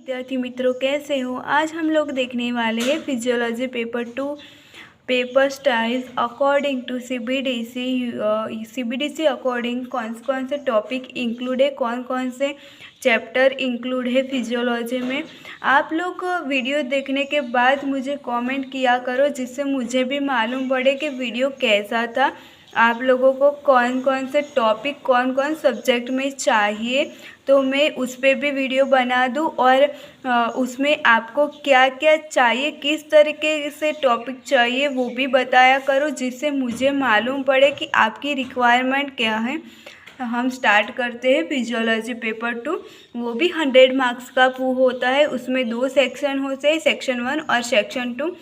विद्यार्थी मित्रों, कैसे हो। आज हम लोग देखने वाले हैं physiology paper 2 paper styles according to CBDC according कौन से टॉपिक इंक्लूड है, कौन से चैप्टर इंक्लूड है फिजियोलॉजी में। आप लोग वीडियो देखने के बाद मुझे कमेंट किया करो, जिससे मुझे भी मालूम पड़े कि वीडियो कैसा था, आप लोगों को कौन से टॉपिक कौन सब्जेक्ट में चाहिए, तो मैं उस पर भी वीडियो बना दूँ। और उसमें आपको क्या क्या चाहिए, किस तरीके से टॉपिक चाहिए, वो भी बताया करो, जिससे मुझे मालूम पड़े कि आपकी रिक्वायरमेंट क्या है। हम स्टार्ट करते हैं फिजियोलॉजी पेपर 2। वो भी 100 मार्क्स का होता है। उसमें 2 सेक्शन होते हैं, सेक्शन 1 और सेक्शन 2।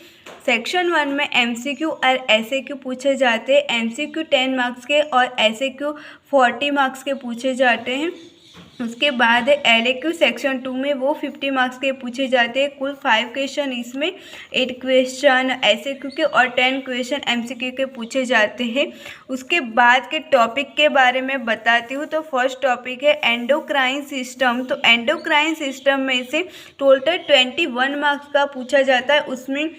सेक्शन 1 में एमसीक्यू और एसएक्यू पूछे जाते हैं। एमसीक्यू 10 मार्क्स के और एसएक्यू 40 मार्क्स के पूछे जाते हैं। उसके बाद एलएक्यू सेक्शन 2 में वो 50 मार्क्स के पूछे जाते हैं। कुल 5 क्वेश्चन, इसमें 8 क्वेश्चन एसएक्यू के और 10 क्वेश्चन एमसीक्यू के पूछे जाते हैं। उसके बाद के टॉपिक के बारे में बताती हूँ। तो फर्स्ट टॉपिक है एंडोक्राइन सिस्टम। तो एंडोक्राइन सिस्टम में से टोटल 21 मार्क्स का पूछा जाता है। उसमें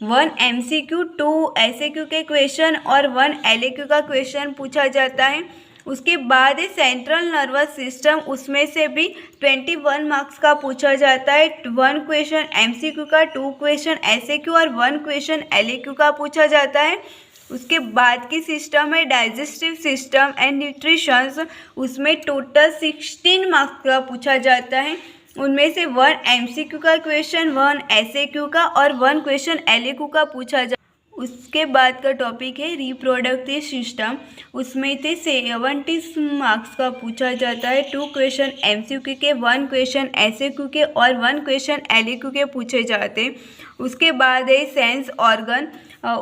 1 एमसीक्यू, 2 एसएक्यू के क्वेश्चन और 1 एलएक्यू का क्वेश्चन पूछा जाता है। उसके बाद है सेंट्रल नर्वस सिस्टम। उसमें से भी 21 मार्क्स का पूछा जाता है। 1 क्वेश्चन एमसीक्यू का, 2 क्वेश्चन एसएक्यू और 1 क्वेश्चन एलएक्यू का पूछा जाता है। उसके बाद की सिस्टम है डाइजेस्टिव सिस्टम एंड न्यूट्रिशंस। उसमें टोटल 16 मार्क्स का पूछा जाता है। उनमें से 1 एमसीक्यू का क्वेश्चन, 1 एसएक्यू का और 1 क्वेश्चन एलएक्यू का पूछा जाता है। उसके बाद का टॉपिक है रिप्रोडक्टिव सिस्टम। उसमें से 70 मार्क्स का पूछा जाता है। 2 क्वेश्चन एमसीक्यू के, 1 क्वेश्चन एसएक्यू के और 1 क्वेश्चन एलएक्यू के पूछे जाते हैं। उसके बाद है सेंस ऑर्गन।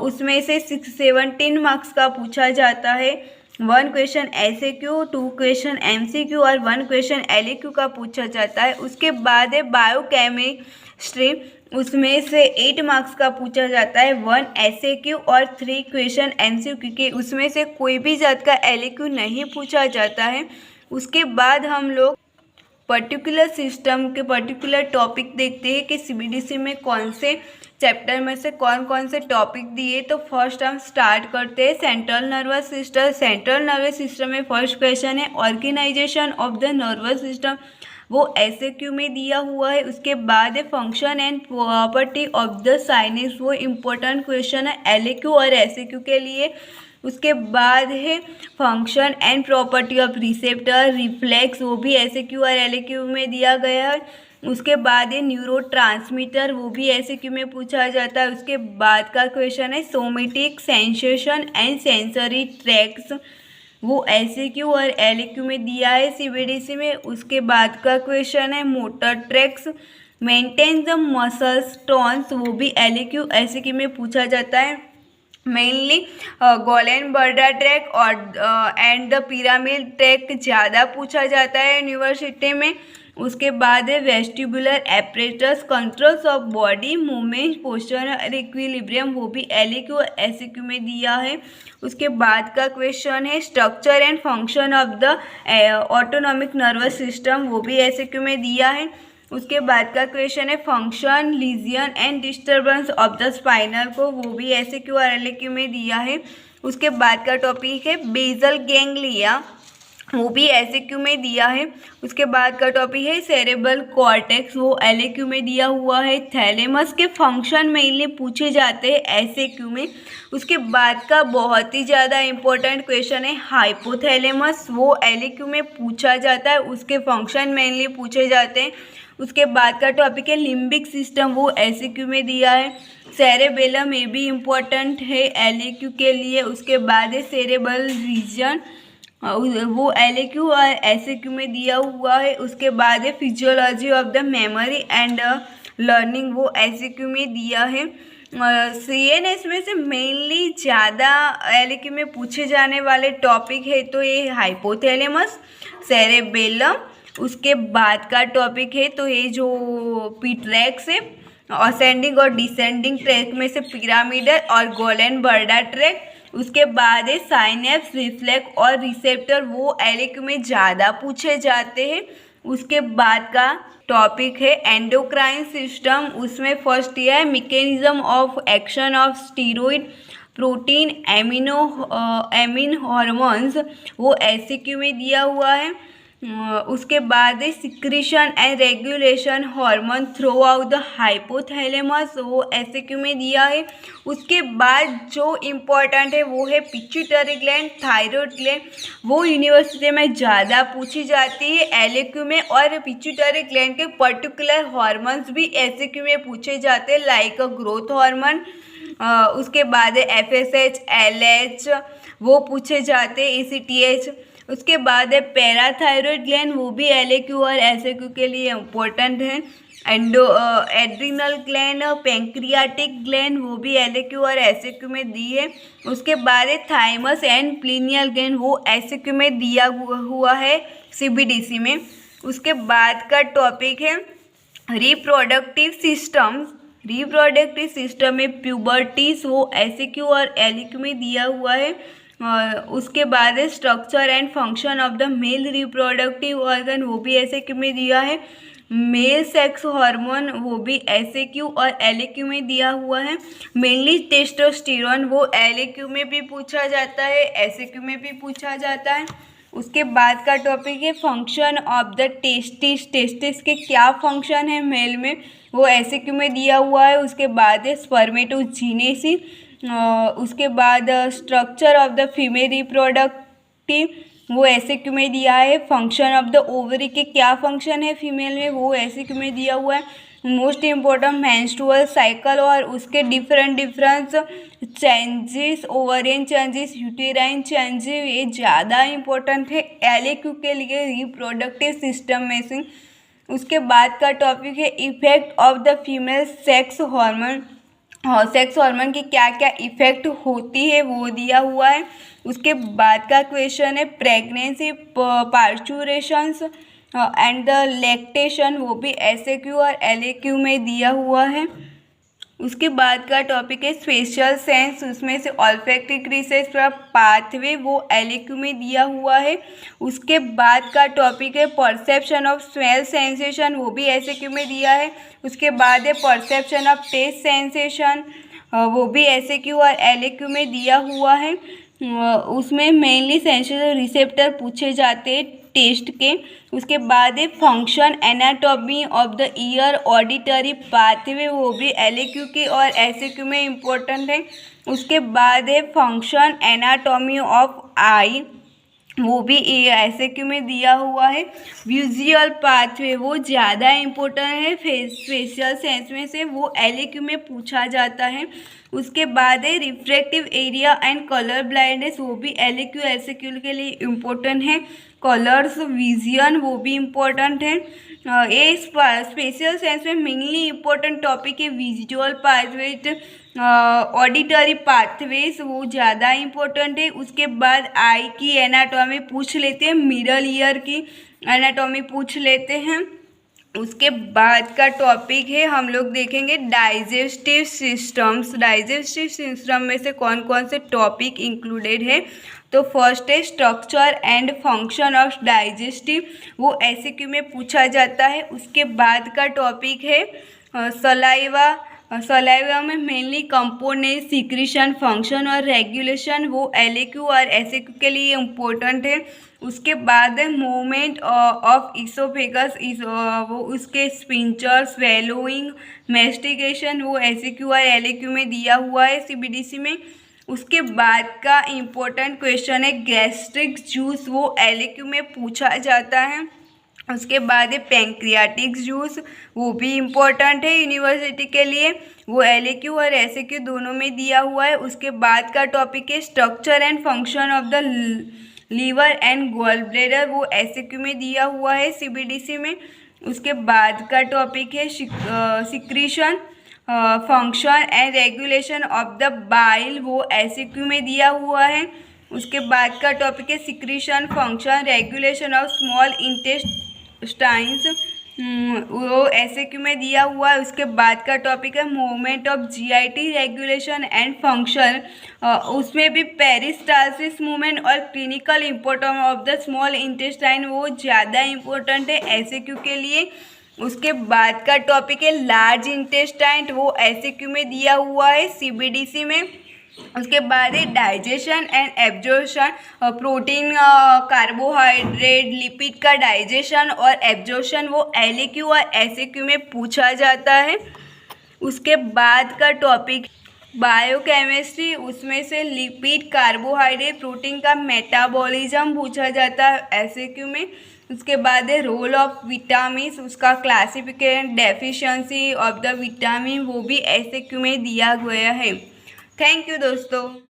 उसमें से 17 मार्क्स का पूछा जाता है। 1 क्वेश्चन एसएक्यू, 2 क्वेश्चन एमसीक्यू और 1 क्वेश्चन एलएक्यू का पूछा जाता है। उसके बाद है बायोकेमिस्ट्री। उसमें से 8 मार्क्स का पूछा जाता है। 1 एसएक्यू और 3 क्वेश्चन एमसीक्यू के। उसमें से कोई भी जात का एलएक्यू नहीं पूछा जाता है। उसके बाद हम लोग पर्टिकुलर सिस्टम के पर्टिकुलर टॉपिक देखते हैं कि सीबीडीसी में कौन से चैप्टर में से कौन से टॉपिक दिए। तो फर्स्ट हम स्टार्ट करते हैं central nervous system. Central nervous system में फर्स्ट क्वेश्चन है organization of the nervous system, वो एसएक्यू में दिया हुआ है। उसके बाद है function and property of the sinus, वो इम्पोर्टेंट क्वेश्चन है एलएक्यू और एसएक्यू के लिए। उसके बाद है function and property of receptor reflex, वो भी एसएक्यू और एलएक्यू में दिया गया है। उसके बाद है न्यूरोट्रांसमीटर, वो भी एसएक्यू में पूछा जाता है। उसके बाद का क्वेश्चन है somatic sensation and sensory tracks, वो एसएक्यू और एलएक्यू में दिया है सीबीडीसी में। उसके बाद का क्वेश्चन है motor tracts maintain the muscles tones, वो भी एलएक्यू एसएक्यू में पूछा जाता है। मेनली गोलेनबर्डा ट्रैक और एंड द पिरामिड ट्रैक ज़्यादा पूछा जाता है यूनिवर्सिटी में। उसके बाद है vestibular apparatus controls of body movement posture और इक्विलिब्रियम, वो भी एलएक्यू और एसएक्यू में दिया है। उसके बाद का क्वेश्चन है structure and function of the autonomic nervous system, वो भी एसएक्यू में दिया है। उसके बाद का क्वेश्चन है function lesion and disturbance of the spinal को, वो भी एसएक्यू और एलएक्यू में दिया है। उसके बाद का टॉपिक है बेसल गैंग्लिया, वो भी एसएक्यू में दिया है। उसके बाद का टॉपिक है सेरेब्रल कॉर्टेक्स, वो एलएक्यू में दिया हुआ है। थैलेमस के फंक्शन मेनली पूछे जाते हैं एसएक्यू में। उसके बाद का बहुत ही ज़्यादा इंपॉर्टेंट क्वेश्चन है हाइपोथैलेमस, वो एलएक्यू में पूछा जाता है, उसके फंक्शन मेनली पूछे जाते हैं। उसके बाद का टॉपिक है लिम्बिक सिस्टम, वो एसएक्यू में दिया है। सेरेबेलम ये भी इम्पोर्टेंट है एलएक्यू के लिए। उसके बाद है सेरेब्रल रीजन, वो एलएक्यू और एसएक्यू में दिया हुआ है। उसके बाद है physiology of the memory and learning, वो एसएक्यू में दिया है। सीएनएस में से मेनली ज़्यादा एलएक्यू में पूछे जाने वाले टॉपिक है तो ये हाइपोथैलेमस, सेरेबेलम। उसके बाद का टॉपिक है तो ये जो पीट्रैक्स है, असेंडिंग और डिसेंडिंग ट्रैक में से पिरामिडल और गोलेनबर्डा ट्रैक। उसके बाद है साइनेप्स रिफ्लेक्स और रिसेप्टर, वो एलएक्यू में ज़्यादा पूछे जाते हैं। उसके बाद का टॉपिक है एंडोक्राइन सिस्टम। उसमें फर्स्ट यह है mechanism of action of steroid protein amine hormones, वो एससीक्यू में दिया हुआ है। उसके बाद secretion and regulation hormone throughout the hypothalamus, वो एससीक्यू में दिया है। उसके बाद जो इम्पोर्टेंट है वो है पिट्यूटरी ग्लैंड, थायराइड ग्लैंड, वो यूनिवर्सिटी में ज़्यादा पूछी जाती है एलएक्यू में, और पिट्यूटरी ग्लैंड के पर्टिकुलर हार्मोन्स भी एससीक्यू में पूछे जाते हैं, लाइक ग्रोथ हार्मोन। उसके बाद एफएसएच, एलएच, वो पूछे जाते हैं, एसीटीएच। उसके बाद है पैराथायरॉयड ग्लैंड, वो भी एलएक्यू और एसएक्यू के लिए इम्पोर्टेंट है। एड्रिनल ग्लैंड, पैंक्रियाटिक ग्लैंड, वो भी एलएक्यू और एसएक्यू में दी है। उसके बाद है थाइमस एंड प्लीनियल ग्लैंड, वो एसएक्यू में दिया हुआ है सीबीडीसी में। उसके बाद का टॉपिक है रिप्रोडक्टिव सिस्टम। रिप्रोडक्टिव सिस्टम में प्यूबर्टीज, वो एसएक्यू और एलएक्यू में दिया हुआ है। उसके बाद है structure and function of the male reproductive organ, वो भी एसएक्यू में दिया है। मेल सेक्स हार्मोन, वो भी एसएक्यू और एलएक्यू में दिया हुआ है। मेनली टेस्टोस्टेरोन, वो एलएक्यू में भी पूछा जाता है, एसएक्यू में भी पूछा जाता है। उसके बाद का टॉपिक है function of the testis. Testis के क्या फंक्शन है मेल में, वो एसएक्यू में दिया हुआ है। उसके बाद है स्पर्मेटोजेनेसिस। उसके बाद structure of the female reproductive, वो एसएक्यू में दिया है। फंक्शन ऑफ द ओवरी के क्या फंक्शन है फीमेल में, वो एसएक्यू में दिया हुआ है। मोस्ट इम्पोर्टेंट मेंस्ट्रुअल साइकिल और उसके different changes, ovarian changes, uterine changes, ये ज़्यादा इम्पोर्टेंट है एलएक्यू के लिए रिप्रोडक्टिव सिस्टम में से। उसके बाद का टॉपिक है effect of the female sex hormone. Sex hormone की क्या क्या इफेक्ट होती है वो दिया हुआ है। उसके बाद का क्वेश्चन है प्रेगनेंसी, पार्चुरेशंस एंड द लैक्टेशन, वो भी एसएक्यू और एलएक्यू में दिया हुआ है। उसके बाद का टॉपिक है स्पेशल सेंस, उसमें से ऑल्फैक्टिक रिसेप्टर पाथवे, वो एलएक्यू में दिया हुआ है। उसके बाद का टॉपिक है परसेप्शन ऑफ स्मेल सेंसेशन, वो भी एसएक्यू में दिया है। उसके बाद है परसेप्शन ऑफ टेस्ट सेंसेशन, वो भी एसएक्यू और एलएक्यू में दिया हुआ है। उसमें मेनली सेंसेशन रिसेप्टर पूछे जाते हैं टेस्ट के। उसके बाद है function anatomy of the year auditory pathway, वो भी एलएक्यू के और एसएक्यू में इम्पोर्टेंट है। उसके बाद है फंक्शन एनाटॉमी ऑफ आई, वो भी एसएक्यू में दिया हुआ है। विजुअल पाथवे, वो ज़्यादा इम्पोर्टेंट है फेशियल सेंस में से, वो एलएक्यू में पूछा जाता है। उसके बाद है refractive area and colour blindness, वो भी एलएक्यू एसएक्यू के लिए इम्पोर्टेंट है। कलर्स विजन, वो भी इम्पोर्टेंट है। ये स्पेशल सेंस में मेनली इम्पोर्टेंट टॉपिक है विजुअल पाथवे, ऑडिटरी पाथवेज, वो ज़्यादा इम्पोर्टेंट है। उसके बाद आई की एनाटॉमी पूछ लेते हैं, मिडल ईयर की एनाटॉमी पूछ लेते हैं। उसके बाद का टॉपिक है हम लोग देखेंगे डाइजेस्टिव सिस्टम्स। डाइजेस्टिव सिस्टम में से कौन कौन से टॉपिक इंक्लूडेड है, तो फर्स्ट है structure and function of digestive, वो एसएक्यू में पूछा जाता है। उसके बाद का टॉपिक है सलाइवा। सलाइवा में मेनली कंपोनेंट, सिक्रीशन, फंक्शन और रेगुलेशन, वो एलएक्यू और एसएक्यू के लिए इम्पोर्टेंट है। उसके बाद है मूवमेंट ऑफ इसोफेगस, वो उसके स्पिंचर, स्वेलोइंग, मेस्टिकेशन, वो एसएक्यू और एलएक्यू में दिया हुआ है सीबीडीसी में। उसके बाद का इम्पोर्टेंट क्वेश्चन है गैस्ट्रिक जूस, वो एलएक्यू में पूछा जाता है। उसके बाद है पैंक्रियाटिक जूस, वो भी इम्पोर्टेंट है यूनिवर्सिटी के लिए, वो एलएक्यू और एसएक्यू दोनों में दिया हुआ है। उसके बाद का टॉपिक है structure and function of the liver and gall bladder, वो एसएक्यू में दिया हुआ है सीबीडीसी में। उसके बाद का टॉपिक है secretion, function and regulation of the bile, वो एसएक्यू में दिया हुआ है। उसके बाद का टॉपिक है secretion, function, regulation of small intestines, वो SAQ में दिया हुआ है। उसके बाद का टॉपिक है movement of GIT regulation and function. उसमें भी पेरिस्टालसिस मूवमेंट और clinical importance of the small intestine वो ज़्यादा इम्पोर्टेंट है SAQ के लिए। उसके बाद का टॉपिक है लार्ज इंटेस्टाइन, वो SAQ में दिया हुआ है CBDC में। उसके बाद है digestion and absorption, protein, carbohydrate, lipid का डाइजेशन और एब्जॉर्प्शन वो LAQ और SAQ में पूछा जाता है। उसके बाद का टॉपिक बायोकेमिस्ट्री, उसमें से लिपिड, कार्बोहाइड्रेट, प्रोटीन का मेटाबॉलिज्म पूछा जाता है SAQ में। उसके बाद है रोल ऑफ विटामिन, उसका classification, deficiency of the vitamin वो भी SAQ में दिया गया है। थैंक यू दोस्तों।